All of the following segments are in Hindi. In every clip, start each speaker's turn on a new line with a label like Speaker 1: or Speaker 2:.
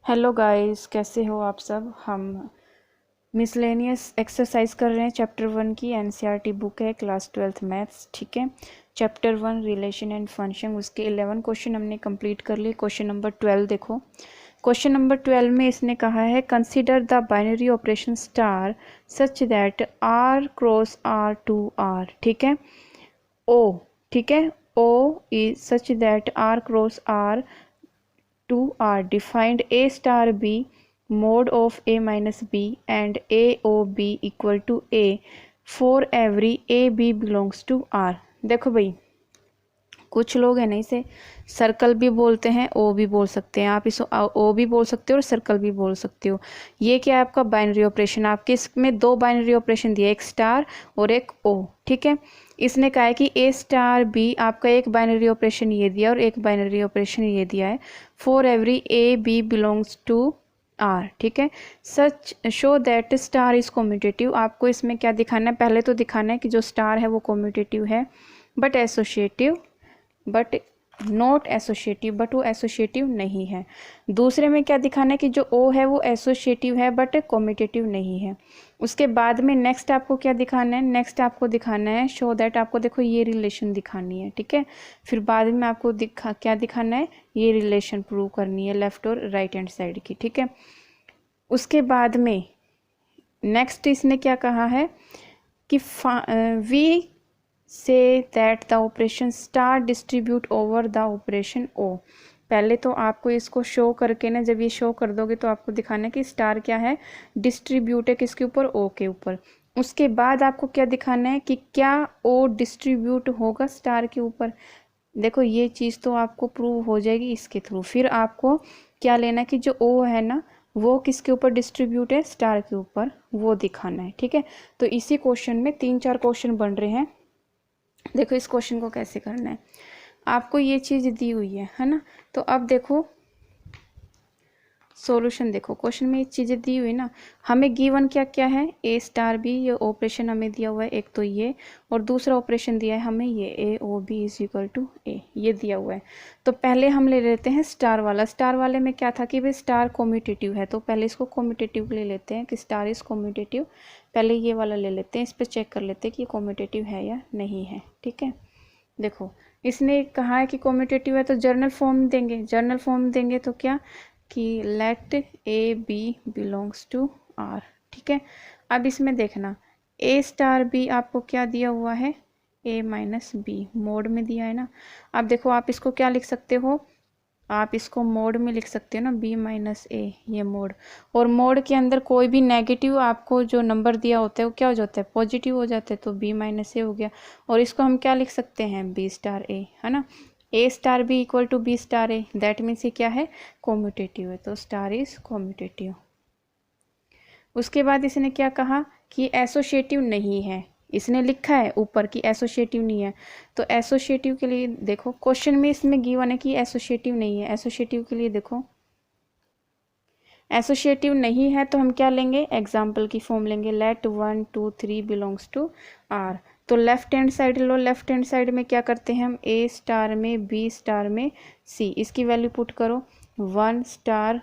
Speaker 1: हेलो गाइस, कैसे हो आप सब। हम मिसलेनियस एक्सरसाइज कर रहे हैं। चैप्टर 1 की एनसीईआरटी बुक है, क्लास 12th मैथ्स। ठीक है, चैप्टर 1 रिलेशन एंड फंक्शन, उसके 11 क्वेश्चन हमने कंप्लीट कर लिए। क्वेश्चन नंबर 12 देखो। क्वेश्चन नंबर 12 में इसने कहा है consider the binary operation star such that R cross R to R. ठीक है, ओ, ठीक है, o is such that R cross R to are defined A star B mod of A minus B and A O B equal to A for every A B belongs to R। देखो भाई, कुछ लोग हैं ना इसे सर्कल भी बोलते हैं, ओ भी बोल सकते हैं। आप इसे ओ भी बोल सकते हो और सर्कल भी बोल सकते हो। ये क्या है आपका बाइनरी ऑपरेशन। आपके इसमें दो बाइनरी ऑपरेशन दिया, एक स्टार और एक ओ। ठीक है, इसने कहा है कि ए स्टार बी आपका एक बाइनरी ऑपरेशन ये दिया और एक बाइनरी ऑपरेशन ये दिया है। For every a b belongs to R. ठीक है, such show that star is commutative. आपको इसमें क्या दिखाना है, पहले तो दिखाना है कि जो स्टार है वो कॉम्यूटेटिव है but associative, but not associative, but वो एसोसिएटिव नहीं है। दूसरे में क्या दिखाना है कि जो ओ है वो एसोसिएटिव है बट कॉम्यूटेटिव नहीं है। उसके बाद में नेक्स्ट आपको क्या दिखाना है, नेक्स्ट आपको दिखाना है शो दैट। आपको देखो ये रिलेशन दिखानी है। ठीक है, फिर बाद में आपको क्या दिखाना है, ये रिलेशन प्रूव करनी है लेफ्ट और राइट हैंड साइड की। ठीक है, उसके बाद में नेक्स्ट इसने क्या कहा है कि we say that the operation star distribute over the operation O. पहले तो आपको इसको शो करके ना, जब ये शो कर दोगे तो आपको दिखाना है कि स्टार क्या है, डिस्ट्रीब्यूट है किसके ऊपर, ओ के ऊपर। उसके बाद आपको क्या दिखाना है कि क्या ओ डिस्ट्रीब्यूट होगा स्टार के ऊपर। देखो ये चीज़ तो आपको प्रूव हो जाएगी इसके थ्रू। फिर आपको क्या लेना है कि जो ओ है ना वो किसके ऊपर डिस्ट्रीब्यूट है, स्टार के ऊपर, वो दिखाना है। ठीक है, तो इसी क्वेश्चन में 3-4 क्वेश्चन बन रहे हैं। देखो इस क्वेश्चन को कैसे करना है। आपको ये चीज़ दी हुई है ना, तो अब देखो सॉल्यूशन। देखो क्वेश्चन में ये चीज़ें दी हुई ना, हमें गिवन क्या क्या है, ए स्टार बी, ये ऑपरेशन हमें दिया हुआ है एक तो ये, और दूसरा ऑपरेशन दिया है हमें ये a o b is equal to a, ये दिया हुआ है। तो पहले हम ले लेते हैं स्टार वाला। स्टार वाले में क्या था कि भाई स्टार कॉम्यूटेटिव है, तो पहले इसको कॉम्यूटेटिव ले लेते हैं कि स्टार इज कॉम्यूटेटिव। पहले ये वाला ले लेते हैं, इस पर चेक कर लेते हैं कि ये कॉम्यूटेटिव है या नहीं है। ठीक है, देखो इसने कहा है कि कॉम्यूटेटिव है तो जर्नल फॉर्म देंगे। जर्नल फॉर्म देंगे तो क्या कि let a b belongs to R. ठीक है, अब इसमें देखना ए स्टार बी आपको क्या दिया हुआ है, ए माइनस बी मोड में दिया है ना। अब देखो आप इसको क्या लिख सकते हो, आप इसको मोड में लिख सकते हो ना, बी माइनस ए, ये मोड। और मोड के अंदर कोई भी नेगेटिव आपको जो नंबर दिया होता है वो क्या हो जाता है, पॉजिटिव हो जाता है, तो बी माइनस ए हो गया। और इसको हम क्या लिख सकते हैं, बी स्टार ए, है ना। A star b equal to b star a, that means ये क्या है, कॉम्यूटेटिव है, तो स्टार इज कॉम्यूटेटिव। उसके बाद इसने क्या कहा कि एसोसिएटिव नहीं है। इसने लिखा है ऊपर कि एसोसिएटिव नहीं है, तो एसोसिएटिव के लिए देखो क्वेश्चन में इसमें गिवन है कि एसोसिएटिव नहीं है। एसोसिएटिव के लिए देखो एसोसिएटिव नहीं है तो हम क्या लेंगे, एग्जाम्पल की फॉर्म लेंगे, लेट 1 2 3 बिलोंग्स टू आर। तो लेफ्ट हैंड साइड लो, लेफ्ट हैंड साइड में क्या करते हैं हम, ए स्टार में बी स्टार में सी, इसकी वैल्यू पुट करो 1 स्टार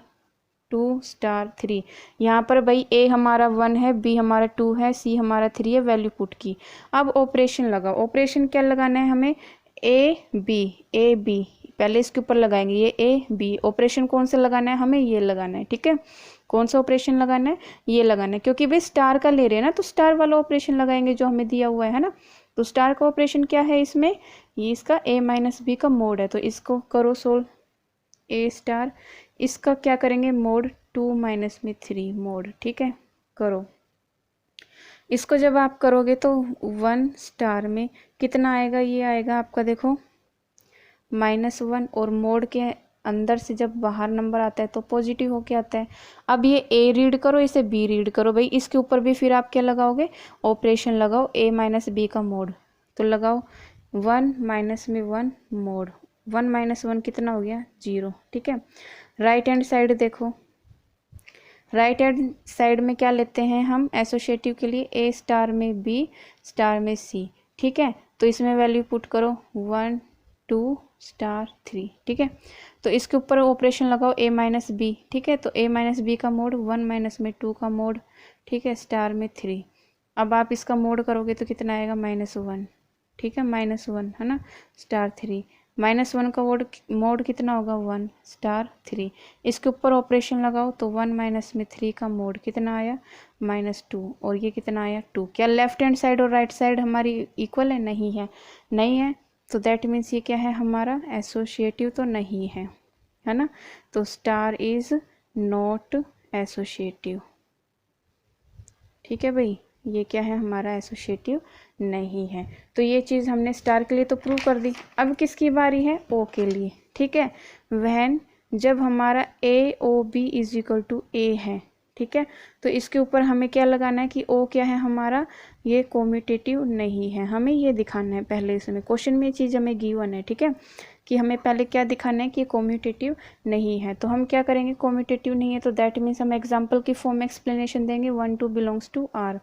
Speaker 1: 2 स्टार 3। यहाँ पर भाई ए हमारा 1 है, बी हमारा 2 है, सी हमारा 3 है, वैल्यू पुट की। अब ऑपरेशन लगाओ। ऑपरेशन क्या लगाना है हमें, ए बी पहले इसके ऊपर लगाएंगे, ये ए बी। ऑपरेशन कौन सा लगाना है हमें, ये लगाना है। ठीक है, कौन सा ऑपरेशन लगाना है, ये लगाना है, क्योंकि भाई स्टार का ले रहे हैं ना, तो स्टार वाला ऑपरेशन लगाएंगे जो हमें दिया हुआ है ना। तो स्टार का ऑपरेशन क्या है इसमें, ये इसका ए माइनस बी का मोड है, तो इसको करो सोल्व। ए स्टार, इसका क्या करेंगे मोड 2 माइनस में 3 मोड। ठीक है, करो इसको। जब आप करोगे तो 1 स्टार में कितना आएगा, ये आएगा आपका देखो -1, और मोड के अंदर से जब बाहर नंबर आता है तो पॉजिटिव होके आता है। अब ये ए रीड करो, इसे बी रीड करो, भाई इसके ऊपर भी फिर आप क्या लगाओगे, ऑपरेशन लगाओ, ए माइनस बी का मोड। तो लगाओ 1 माइनस में 1 मोड, 1 माइनस 1 कितना हो गया, 0। ठीक है, राइट हैंड साइड देखो, राइट हैंड साइड में क्या लेते हैं हम एसोसिएटिव के लिए, ए स्टार में बी स्टार में सी। ठीक है, तो इसमें वैल्यू पुट करो 1 2 स्टार 3। ठीक है, तो इसके ऊपर ऑपरेशन लगाओ a माइनस बी, ठीक है। तो a माइनस बी का मोड 1 माइनस में 2 का मोड, ठीक है, स्टार में 3। अब आप इसका मोड करोगे तो कितना आएगा -1, ठीक है, -1 है ना, स्टार 3। -1 का मोड कितना होगा 1 स्टार 3। इसके ऊपर ऑपरेशन लगाओ तो 1 माइनस में 3 का मोड कितना आया -2, और ये कितना आया 2। क्या लेफ्ट हैंड साइड और राइट साइड हमारी इक्वल है? नहीं है, नहीं है। तो दैट मीन्स ये क्या है हमारा एसोसिएटिव तो नहीं है ना। तो स्टार इज नॉट एसोसिएटिव, ठीक है भाई, ये क्या है हमारा एसोसिएटिव नहीं है। तो ये चीज़ हमने स्टार के लिए तो प्रूव कर दी। अब किसकी बारी है? ओ के लिए, ठीक है। वहन जब हमारा a o b is equal to a है, ठीक है, तो इसके ऊपर हमें क्या लगाना है कि ओ क्या है हमारा, ये कॉम्यूटेटिव नहीं है। हमें ये दिखाना है पहले, इसमें क्वेश्चन में ये चीज़ हमें गिवन है, ठीक है, कि हमें पहले क्या दिखाना है कि कॉम्यूटेटिव नहीं है। तो हम क्या करेंगे, कॉम्यूटेटिव नहीं है तो दैट मीन्स हम एग्जाम्पल की फॉर्म में एक्सप्लेनेशन देंगे 1 2 बिलोंग्स टू आर।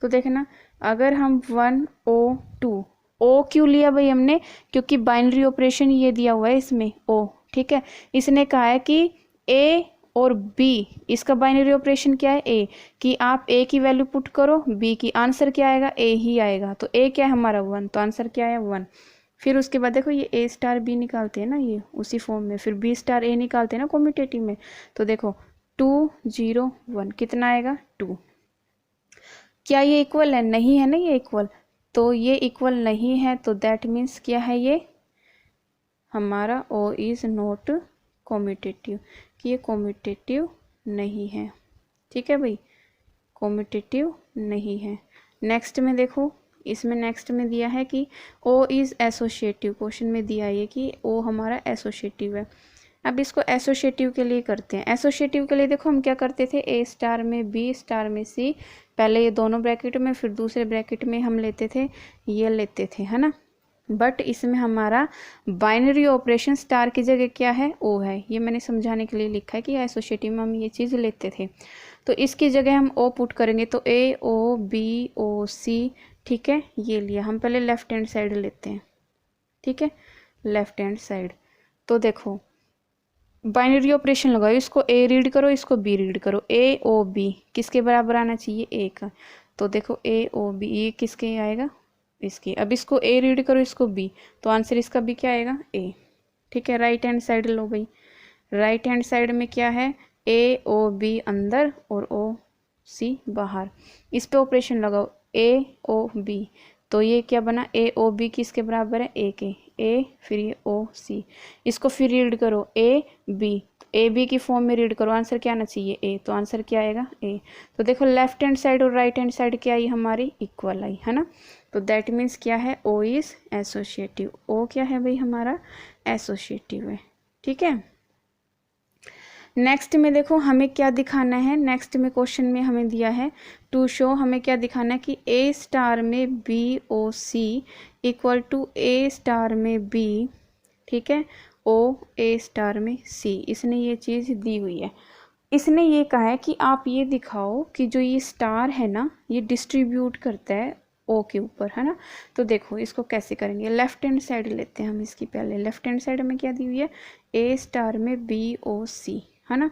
Speaker 1: तो देखना, अगर हम 1 O 2, ओ क्यों लिया भाई हमने, क्योंकि बाइनरी ऑपरेशन ये दिया हुआ है इसमें ओ, ठीक है। इसने कहा है कि ए और बी, इसका बाइनरी ऑपरेशन क्या है ए, कि आप ए की वैल्यू पुट करो बी की, आंसर क्या आएगा ए ही आएगा। तो ए क्या है हमारा 1, तो आंसर क्या है 1। फिर उसके बाद देखो ये ए स्टार बी निकालते हैं ना, ये उसी फॉर्म में, फिर बी स्टार ए निकालते हैं ना कॉम्यूटेटिव में। तो देखो 2 0 1 कितना आएगा 2। क्या ये इक्वल है? नहीं है ना ये इक्वल, तो ये इक्वल नहीं है। तो दैट मीन्स क्या है ये हमारा ओ इज़ नॉट कॉम्यूटेटिव, कि ये कॉम्यूटेटिव नहीं है, ठीक है भाई, कॉम्यूटेटिव नहीं है। नेक्स्ट में देखो, इसमें नेक्स्ट में दिया है कि ओ इज़ एसोसिएटिव, क्वेश्चन में दिया है कि ओ हमारा एसोसिएटिव है। अब इसको एसोसिएटिव के लिए करते हैं। एसोसिएटिव के लिए देखो हम क्या करते थे, ए स्टार में बी स्टार में सी, पहले ये दोनों ब्रैकेट में, फिर दूसरे ब्रैकेट में हम लेते थे ये लेते थे, है ना। बट इसमें हमारा बाइनरी ऑपरेशन स्टार की जगह क्या है ओ है, ये मैंने समझाने के लिए लिखा है कि एसोसिएटिव में हम ये चीज़ लेते थे। तो इसकी जगह हम ओ पुट करेंगे, तो ए ओ बी ओ सी, ठीक है, ये लिया। हम पहले लेफ्ट हैंड साइड लेते हैं, ठीक है, लेफ्ट हैंड साइड। तो देखो बाइनरी ऑपरेशन लगाओ, इसको ए रीड करो इसको बी रीड करो, ए ओ बी किसके बराबर आना चाहिए ए का। तो देखो ए ओ बी ये किसके आएगा इसकी। अब इसको ए रीड करो इसको बी, तो आंसर इसका भी क्या आएगा ए, ठीक है। राइट हैंड साइड लो भाई, राइट हैंड साइड में क्या है ए ओ बी अंदर और ओ सी बाहर, इस पे ऑपरेशन लगाओ ए ओ बी, तो ये क्या बना ए ओ बी किसके बराबर है ए के, ए फिर ये ओ सी, इसको फिर रीड करो ए बी, ए बी की फॉर्म में रीड करो, आंसर क्या आना चाहिए ए, तो आंसर क्या आएगा ए। तो देखो लेफ्ट हैंड साइड और राइट हैंड साइड क्या आई हमारी इक्वल आई, है ना। तो दैट मीन्स क्या है ओ इज एसोसिएटिव, ओ क्या है भाई हमारा एसोसिएटिव है, ठीक है। नेक्स्ट में देखो हमें क्या दिखाना है, नेक्स्ट में क्वेश्चन में हमें दिया है टू शो, हमें क्या दिखाना है कि ए स्टार में b o c equal to a star में बी, ठीक है, ओ ए स्टार में सी। इसने ये चीज़ दी हुई है। इसने ये कहा है कि आप ये दिखाओ कि जो ये स्टार है ना ये डिस्ट्रीब्यूट करता है ओ के ऊपर, है ना। तो देखो इसको कैसे करेंगे, लेफ्ट हैंड साइड लेते हैं हम इसकी, पहले लेफ्ट हैंड साइड में क्या दी हुई है ए स्टार में बी ओ सी, है ना।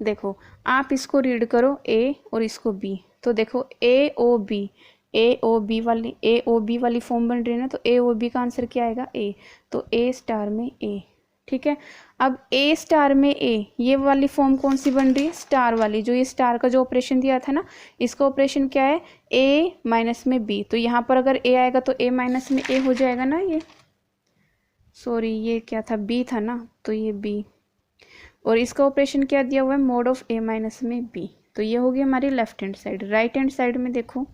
Speaker 1: देखो आप इसको रीड करो ए और इसको बी, तो देखो ए ओ बी, ए ओ बी वाली फॉर्म बन रही है ना, तो ए ओ बी का आंसर क्या आएगा ए, तो ए स्टार में ए, ठीक है। अब ए स्टार में ए ये वाली फॉर्म कौन सी बन रही है स्टार वाली, जो ये स्टार का जो ऑपरेशन दिया था ना, इसका ऑपरेशन क्या है ए माइनस में बी, तो यहाँ पर अगर ए आएगा तो ए माइनस में ए हो जाएगा ना, ये सॉरी ये क्या था बी था ना, तो ये बी, और इसका ऑपरेशन क्या दिया हुआ है मोड ऑफ ए माइनस में बी, तो ये होगी हमारी left hand side. Right hand side में देखो,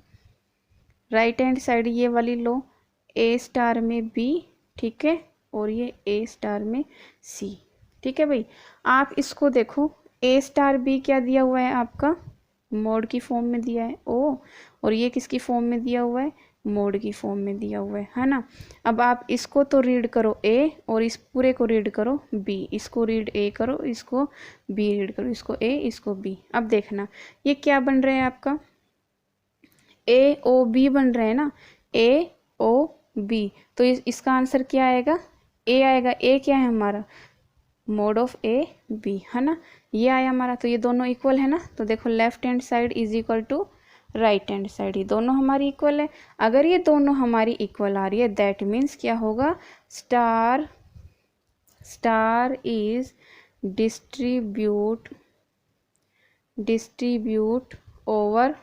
Speaker 1: राइट हैंड साइड ये वाली लो ए स्टार में बी, ठीक है, और ये ए स्टार में सी, ठीक है भाई। आप इसको देखो ए स्टार बी क्या दिया हुआ है आपका मोड की फॉर्म में दिया है ओ, और ये किसकी फॉर्म में दिया हुआ है मोड की फॉर्म में दिया हुआ है ना। अब आप इसको तो रीड करो ए और इस पूरे को रीड करो बी, इसको रीड ए करो इसको बी रीड करो, इसको ए इसको बी। अब देखना ये क्या बन रहा है आपका ए ओ बी बन रहे हैं ना, ए ओ बी, तो इसका आंसर क्या आएगा ए आएगा। ए क्या है हमारा मोड ऑफ ए बी, है ना, ये आया हमारा। तो ये दोनों इक्वल है ना, तो देखो left hand side is equal to right hand side, ये दोनों हमारी इक्वल है। अगर ये दोनों हमारी इक्वल आ रही है दैट मीन्स क्या होगा, स्टार इज डिस्ट्रीब्यूट ओवर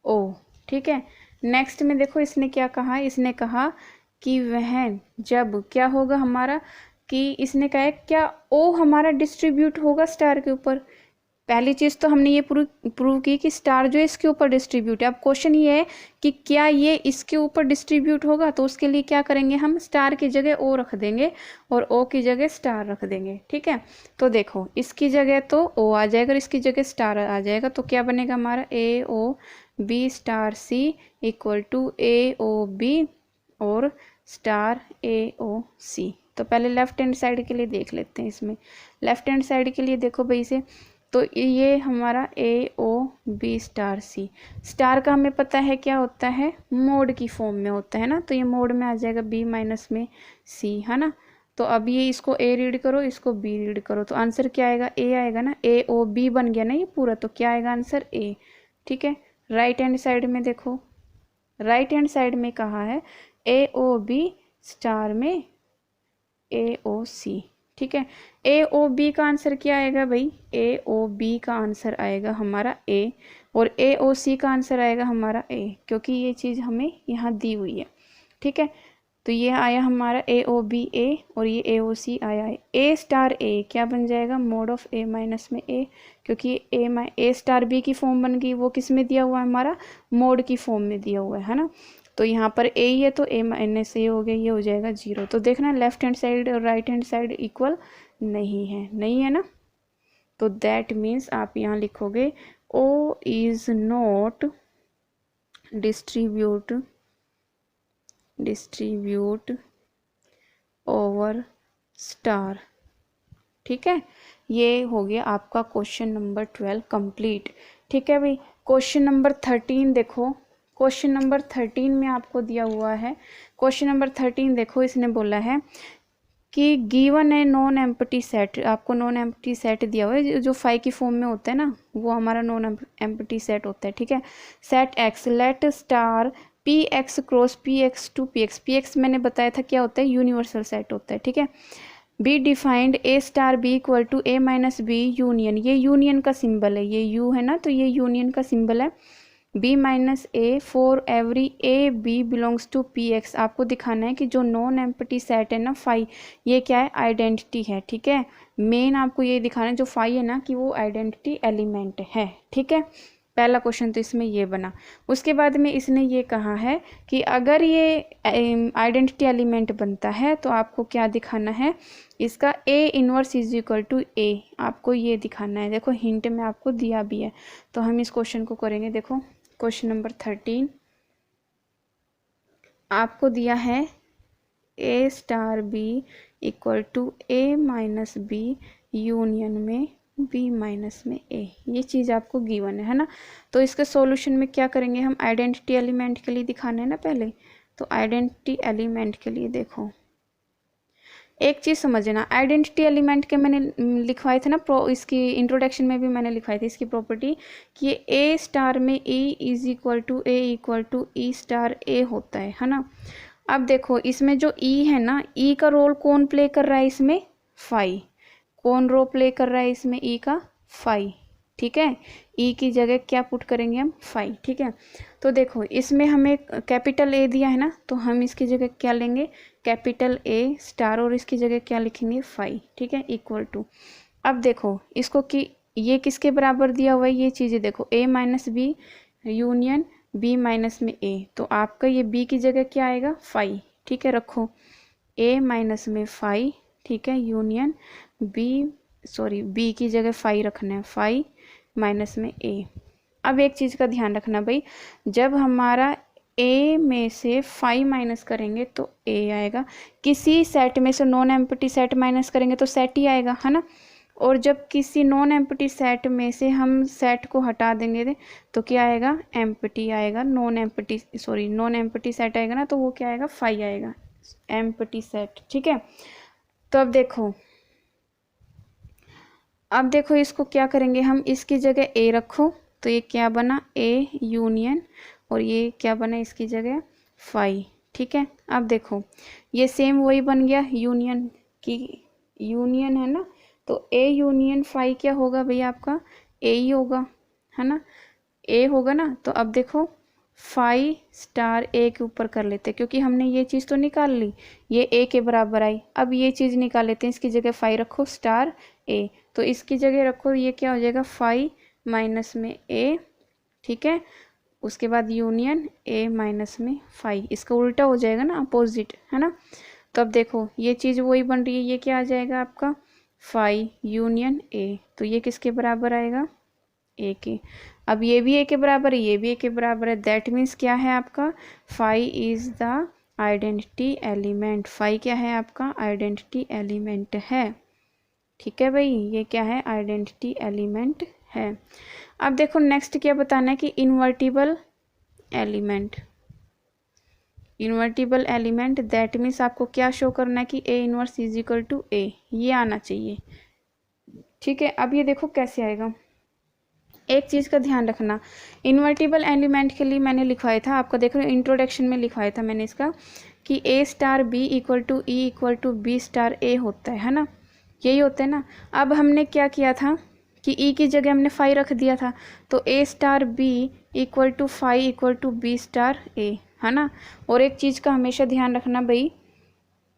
Speaker 1: ओ, ठीक है। नेक्स्ट में देखो इसने क्या कहा, इसने कहा कि वह जब क्या होगा हमारा, कि इसने कहा है क्या ओ हमारा डिस्ट्रीब्यूट होगा स्टार के ऊपर। पहली चीज़ तो हमने ये प्रूव की कि स्टार जो है इसके ऊपर डिस्ट्रीब्यूट है। अब क्वेश्चन ये है कि क्या ये इसके ऊपर डिस्ट्रीब्यूट होगा, तो उसके लिए क्या करेंगे, हम स्टार की जगह ओ रख देंगे और ओ की जगह स्टार रख देंगे, ठीक है। तो देखो इसकी जगह तो ओ आ जाएगा और इसकी जगह स्टार आ जाएगा, तो क्या बनेगा हमारा a o b star c equal to a o b और स्टार ए ओ सी। तो पहले लेफ्ट हैंड साइड के लिए देख लेते हैं। इसमें लेफ्ट हैंड साइड के लिए देखो भाई से, तो ये हमारा a o b star C, star का हमें पता है क्या होता है, मोड की फॉर्म में होता है ना, तो ये मोड में आ जाएगा बी माइनस में सी, है ना। तो अब ये इसको ए रीड करो, इसको बी रीड करो, तो आंसर क्या आएगा, ए आएगा ना, ए ओ बी बन गया ना ये पूरा, तो क्या आएगा आंसर ए, ठीक है। राइट हैंड साइड में देखो, राइट हैंड साइड में कहा है ए ओ बी स्टार में ए ओ सी, ठीक है। ए ओ बी का आंसर क्या आएगा भाई, ए ओ बी का आंसर आएगा हमारा ए और ए ओ सी का आंसर आएगा हमारा ए, क्योंकि ये चीज़ हमें यहाँ दी हुई है, ठीक है। तो ये आया हमारा ए ओ बी ए और ये ए ओ सी आया है। ए स्टार ए क्या बन जाएगा, मोड ऑफ ए माइनस में ए, क्योंकि ए स्टार बी की फॉर्म बन गई, वो किस में दिया हुआ है हमारा, मोड की फॉर्म में दिया हुआ है ना। तो यहाँ पर ए ही है तो ए माइनस ए हो गया, ये हो जाएगा 0। तो देखना लेफ्ट हैंड साइड और राइट हैंड साइड इक्वल नहीं है ना। तो दैट मीन्स आप यहाँ लिखोगे o is not distribute over star, ठीक है। ये हो गया आपका क्वेश्चन नंबर 12 कंप्लीट, ठीक है भाई। क्वेश्चन नंबर 13 देखो, क्वेश्चन नंबर 13 में आपको दिया हुआ है, क्वेश्चन नंबर 13 देखो, इसने बोला है कि गिवन है नॉन एम्प्टी सेट, आपको नॉन एम्प्टी सेट दिया हुआ है जो 5 की फॉर्म में होता है ना, वो हमारा नॉन एम्प्टी सेट होता है, ठीक है। Set x let star p x cross p x to p x मैंने बताया था क्या होता है, यूनिवर्सल सेट होता है, ठीक है। B defined a star b equal to a minus b union, ये यूनियन का सिंबल है, ये यू है ना, तो ये यूनियन का सिंबल है। B minus a for every a b belongs to p x, आपको दिखाना है कि जो नॉन एम्प्टी सेट है ना फाई, ये क्या है, आइडेंटिटी है, ठीक है। मेन आपको ये दिखाना है जो फाई है ना कि वो आइडेंटिटी एलिमेंट है, ठीक है। पहला क्वेश्चन तो इसमें ये बना। उसके बाद में इसने ये कहा है कि अगर ये आइडेंटिटी एलिमेंट बनता है तो आपको क्या दिखाना है, इसका a inverse is equal to a, आपको ये दिखाना है। देखो हिंट में आपको दिया भी है, तो हम इस क्वेश्चन को करेंगे। देखो क्वेश्चन नंबर 13 आपको दिया है a star b equal to a minus b union में बी माइनस में ए, ये चीज़ आपको गिवन है ना। तो इसके सॉल्यूशन में क्या करेंगे हम, आइडेंटिटी एलिमेंट के लिए दिखाना है ना पहले, तो आइडेंटिटी एलिमेंट के लिए देखो एक चीज़ समझना, आइडेंटिटी एलिमेंट के मैंने लिखवाए थे ना, इसकी इंट्रोडक्शन में भी मैंने लिखवाई थी इसकी प्रॉपर्टी कि ये ए स्टार में e is equal to a equal to e star a होता है ना। अब देखो इसमें जो ई है ना, ई का रोल कौन प्ले कर रहा है इसमें, फाई, कौन रोल प्ले कर रहा है इसमें, ई का फाई, ठीक है। ई की जगह क्या पुट करेंगे हम, फाई, ठीक है। तो देखो इसमें हमें कैपिटल ए दिया है ना, तो हम इसकी जगह क्या लेंगे, कैपिटल ए स्टार, और इसकी जगह क्या लिखेंगे, फाई, ठीक है, इक्वल टू। अब देखो इसको कि ये किसके बराबर दिया हुआ है, ये चीज़ें देखो a minus b union b minus में ए, तो आपका ये बी की जगह क्या आएगा, फाई, ठीक है। रखो ए माइनस में फाई, ठीक है, यूनियन बी की जगह फाई रखना है, फाई माइनस में ए। अब एक चीज़ का ध्यान रखना भाई, जब हमारा ए में से फाई माइनस करेंगे तो ए आएगा, किसी सेट में से नॉन एम्प्टी सेट माइनस करेंगे तो सेट ही आएगा, है ना। और जब किसी नॉन एम्प्टी सेट में से हम सेट को हटा देंगे तो क्या आएगा, एम्प्टी आएगा, नॉन एम्प्टी सेट आएगा ना, तो वो क्या आएगा, फाई आएगा, एम्प्टी सेट, ठीक है। तो अब देखो अब देखो इसको क्या करेंगे हम, इसकी जगह ए रखो तो ये क्या बना, ए यूनियन, और ये क्या बना इसकी जगह, फाई। ठीक है, अब देखो ये सेम वही बन गया, यूनियन की यूनियन है ना, तो ए यूनियन फाई क्या होगा भैया आपका, ए ही होगा, है ना, ए होगा ना। तो अब देखो फाई स्टार ए के ऊपर कर लेते हैं, क्योंकि हमने ये चीज़ तो निकाल ली, ये ए के बराबर आई। अब ये चीज़ निकाल लेते हैं, इसकी जगह फाई रखो स्टार ए, तो इसकी जगह रखो ये क्या हो जाएगा, फाई माइनस में ए। ठीक है, उसके बाद यूनियन ए माइनस में फाई, इसका उल्टा हो जाएगा ना, अपोजिट, है ना। तो अब देखो ये चीज़ वही बन रही है, ये क्या आ जाएगा आपका, फाई यूनियन ए, तो ये किसके बराबर आएगा, ए के। अब ये भी ए के बराबर है, ये भी ए के बराबर है, दैट मीन्स क्या है आपका, phi is the identity element, phi क्या है आपका, आइडेंटिटी एलिमेंट है। ठीक है भाई, ये क्या है, आइडेंटिटी एलिमेंट है। अब देखो नेक्स्ट क्या बताना है कि invertible element, invertible element that means आपको क्या शो करना है कि a inverse is equal to a, ये आना चाहिए। ठीक है, अब ये देखो कैसे आएगा, एक चीज़ का ध्यान रखना, इन्वर्टिबल एलिमेंट के लिए मैंने लिखवाया था, आपका देखो इंट्रोडक्शन में लिखवाया था मैंने इसका, कि a star b equal to e equal to b star a होता है ना, यही होता है ना। अब हमने क्या किया था कि ई की जगह हमने फाई रख दिया था, तो a star b equal to phi equal to b star a, है ना। और एक चीज़ का हमेशा ध्यान रखना भाई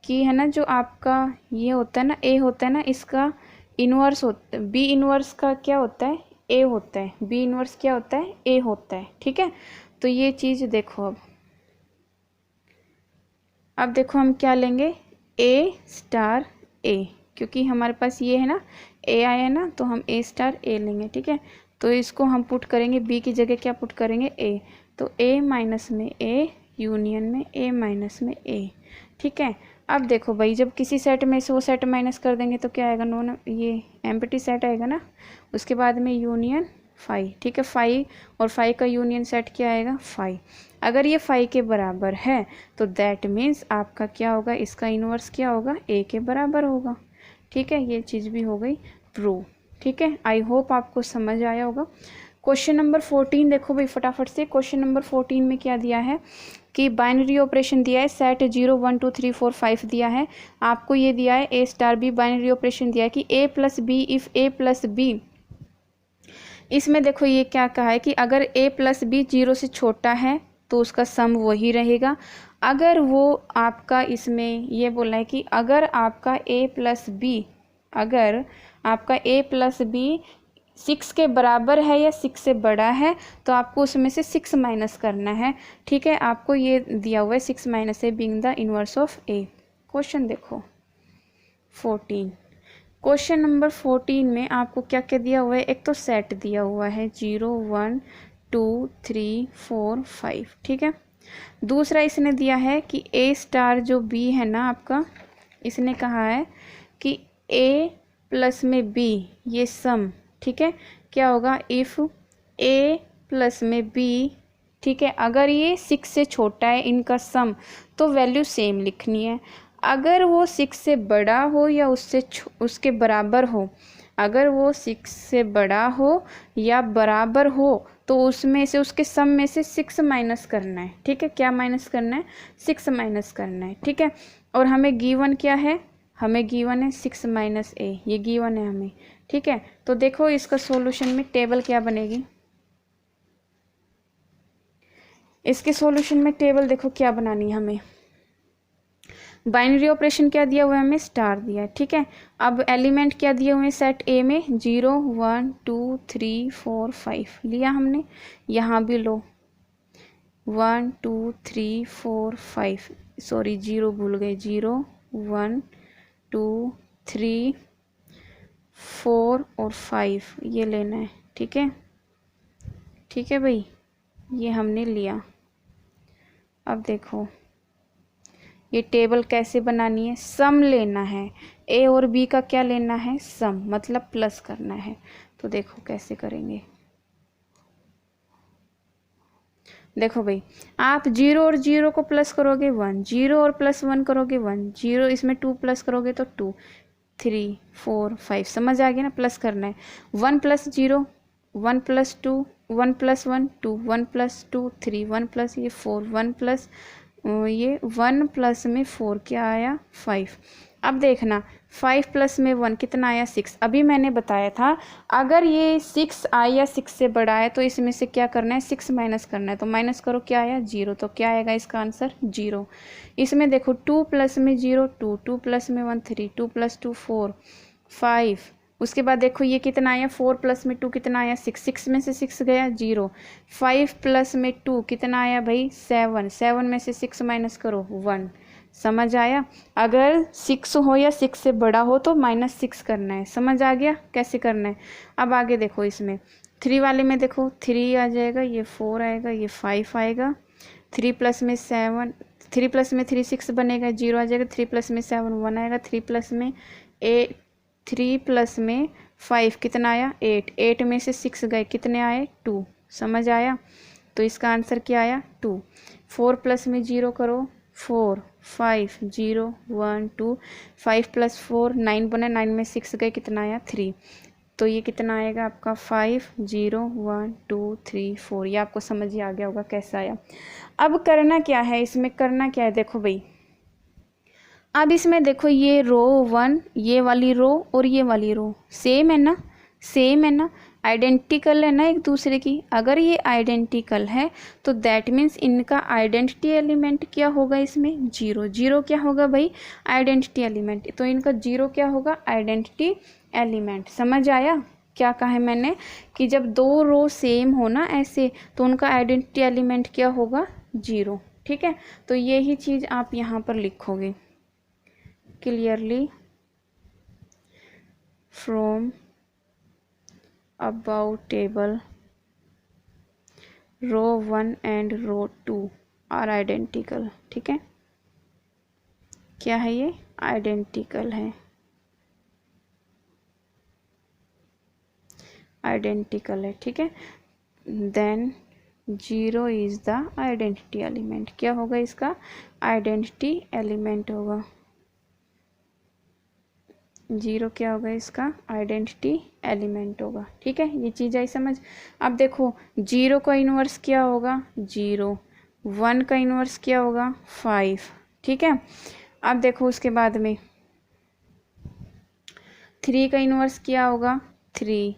Speaker 1: कि है ना, जो आपका ये होता है ना, ए होता है ना, इसका इनवर्स होता है, बी इनवर्स का क्या होता है, ए होता है, बी इनवर्स क्या होता है, ए होता है। ठीक है, तो ये चीज़ देखो, अब देखो हम क्या लेंगे, ए स्टार ए, क्योंकि हमारे पास ये है ना, ए आया है ना, तो हम ए स्टार ए लेंगे। ठीक है, तो इसको हम पुट करेंगे, बी की जगह क्या पुट करेंगे, ए, तो ए माइनस में ए यूनियन में ए माइनस में ए। ठीक है, अब देखो भाई जब किसी सेट में से वो सेट माइनस कर देंगे तो क्या आएगा, नॉन ये एम्प्टी सेट आएगा ना, उसके बाद में यूनियन फाई। ठीक है, फाई और फाई का यूनियन सेट क्या आएगा, फाई। अगर ये फाई के बराबर है तो दैट मीन्स आपका क्या होगा, इसका इन्वर्स क्या होगा, ए के बराबर होगा। ठीक है, ये चीज़ भी हो गई प्रूव। ठीक है, आई होप आपको समझ आया होगा। क्वेश्चन नंबर 14 देखो भाई फटाफट से, क्वेश्चन नंबर 14 में क्या दिया है कि बाइनरी ऑपरेशन दिया है, सेट 0 1 2 3 4 5 दिया है, आपको ये दिया है a star b, binary operation दिया है कि a plus b if a plus b, इसमें देखो ये क्या कहा है कि अगर a प्लस बी 0 से छोटा है तो उसका सम वही रहेगा। अगर वो आपका इसमें ये बोला है कि अगर आपका a प्लस बी, अगर आपका a प्लस बी 6 के बराबर है या 6 से बड़ा है तो आपको उसमें से 6 माइनस करना है। ठीक है, आपको ये दिया हुआ है 6 minus a being the inverse of a। Question देखो 14, क्वेश्चन नंबर 14 में आपको क्या क्या दिया हुआ है, एक तो सेट दिया हुआ है 0 1 2 3 4 5। ठीक है, दूसरा इसने दिया है कि ए स्टार जो बी है ना आपका, इसने कहा है कि ए प्लस में बी ये सम, ठीक है, क्या होगा, इफ़ ए प्लस में बी, ठीक है, अगर ये 6 से छोटा है इनका सम तो वैल्यू सेम लिखनी है। अगर वो 6 से बड़ा हो या उसके बराबर हो, अगर वो 6 से बड़ा हो या बराबर हो तो उसमें से उसके सम में से 6 माइनस करना है। ठीक है, क्या माइनस करना है, 6 माइनस करना है। ठीक है, और हमें गिवन क्या है, हमें गिवन है 6 माइनस ए, ये गिवन है हमें। ठीक है, तो देखो इसका सॉल्यूशन में टेबल क्या बनेगी, इसके सॉल्यूशन में टेबल देखो क्या बनानी है हमें। बाइनरी ऑपरेशन क्या दिया हुआ है हमें, स्टार दिया है। ठीक है, अब एलिमेंट क्या दिए हुए हैं सेट ए में, 0 1 2 3 4 5 लिया हमने, यहाँ भी लो 1 2 3 4 5, सॉरी 0 भूल गए, 0 1 2 3 4 और 5 ये लेना है। ठीक है, ठीक है भाई, ये हमने लिया। अब देखो ये टेबल कैसे बनानी है, सम लेना है, ए और बी का क्या लेना है, सम, मतलब प्लस करना है। तो देखो कैसे करेंगे, देखो भाई आप 0 और 0 को प्लस करोगे 1, 0 और प्लस 1 करोगे 1, 0 इसमें 2 प्लस करोगे तो 2, 3 4 5, समझ आ गया ना, प्लस करना है। 1 + 0 1 + 2 1 + 1 2 1 + 2 3 1 + ये 4 1 + ये 1 प्लस में 4 क्या आया 5। अब देखना 5 प्लस में 1 कितना आया 6। अभी मैंने बताया था अगर ये 6 आया 6 से बड़ा है तो इसमें से क्या करना है 6 माइनस करना है, तो माइनस करो क्या आया 0, तो क्या आएगा इसका आंसर 0। इसमें देखो 2 प्लस में 0 2 2 प्लस में 1 3 2 + 2 4 5। उसके बाद देखो ये कितना आया 4 प्लस में 2 कितना आया 6 6 में से 6 गया 0। 5 प्लस में 2 कितना आया भाई 7 7 में से 6 माइनस करो 1। समझ आया, अगर 6 हो या 6 से बड़ा हो तो -6 करना है। समझ आ गया कैसे करना है। अब आगे देखो इसमें 3 वाले में देखो 3 आ जाएगा, ये 4 आएगा, ये 5 आएगा, 3 प्लस में 7 3 प्लस में 3 6 बनेगा, 0 आ जाएगा, 3 प्लस में 7 1 आएगा, 3 प्लस में 5 कितना आया 8 8 में से 6 गए कितने आए 2। समझ आया, तो इसका आंसर क्या आया 2। 4 प्लस में 0 करो 4 5 0 1 2 5 + 4 9 बना, 9 में 6 गए कितना आया 3, तो ये कितना आएगा आपका 5 0 1 2 3 4। ये आपको समझ ही आ गया होगा कैसा आया। अब करना क्या है, इसमें करना क्या है देखो भाई, अब इसमें देखो ये रो 1 ये वाली रो और ये वाली रो सेम है ना, सेम है ना, आइडेंटिकल है ना एक दूसरे की। अगर ये आइडेंटिकल है तो दैट मीन्स इनका आइडेंटिटी एलिमेंट क्या होगा इसमें 0। 0 क्या होगा भाई आइडेंटिटी एलिमेंट, तो इनका 0 क्या होगा आइडेंटिटी एलिमेंट। समझ आया क्या कहा है मैंने कि जब दो रो सेम हो ना ऐसे तो उनका आइडेंटिटी एलिमेंट क्या होगा 0। ठीक है, तो यही चीज़ आप यहाँ पर लिखोगे clearly from above table row 1 and row 2 are identical। ठीक है, क्या है ये आइडेंटिकल है, आइडेंटिकल है। ठीक है, then 0 is the identity element, क्या होगा इसका आइडेंटिटी एलिमेंट होगा 0, क्या होगा इसका आइडेंटिटी एलिमेंट होगा। ठीक है, ये चीज़ आई समझ। अब देखो 0 का इन्वर्स क्या होगा 0, 1 का इन्वर्स क्या होगा 5। ठीक है, अब देखो उसके बाद में 3 का इन्वर्स क्या होगा 3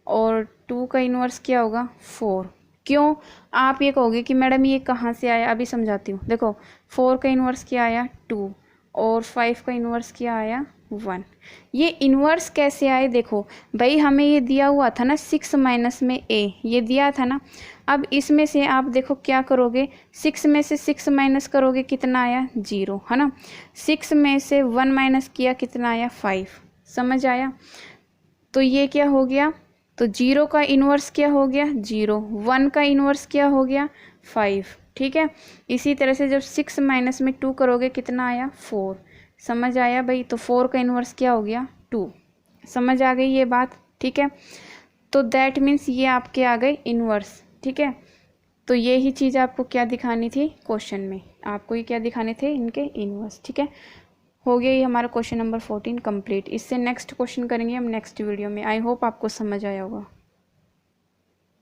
Speaker 1: और 2 का इन्वर्स क्या होगा 4। क्यों, आप ये कहोगे कि मैडम ये कहाँ से आया, अभी समझाती हूँ। देखो 4 का इन्वर्स क्या आया 2 और 5 का इन्वर्स क्या आया 1। ये इन्वर्स कैसे आए देखो भाई, हमें ये दिया हुआ था ना 6 माइनस में a, ये दिया था ना। अब इसमें से आप देखो क्या करोगे 6 में से 6 माइनस करोगे कितना आया 0 है ना, 6 में से 1 माइनस किया कितना आया 5। समझ आया, तो ये क्या हो गया, तो 0 का इन्वर्स क्या हो गया 0, 1 का इन्वर्स क्या हो गया 5। ठीक है, इसी तरह से जब 6 माइनस में 2 करोगे कितना आया 4। समझ आया भाई, तो 4 का इन्वर्स क्या हो गया 2। समझ आ गई ये बात। ठीक है, तो दैट मीन्स ये आपके आ गए इन्वर्स। ठीक है, तो ये ही चीज़ आपको क्या दिखानी थी क्वेश्चन में, आपको ये क्या दिखाने थे इनके इन्वर्स। ठीक है, हो गया ये हमारा क्वेश्चन नंबर 14 कंप्लीट। इससे नेक्स्ट क्वेश्चन करेंगे हम नेक्स्ट वीडियो में। आई होप आपको समझ आया होगा।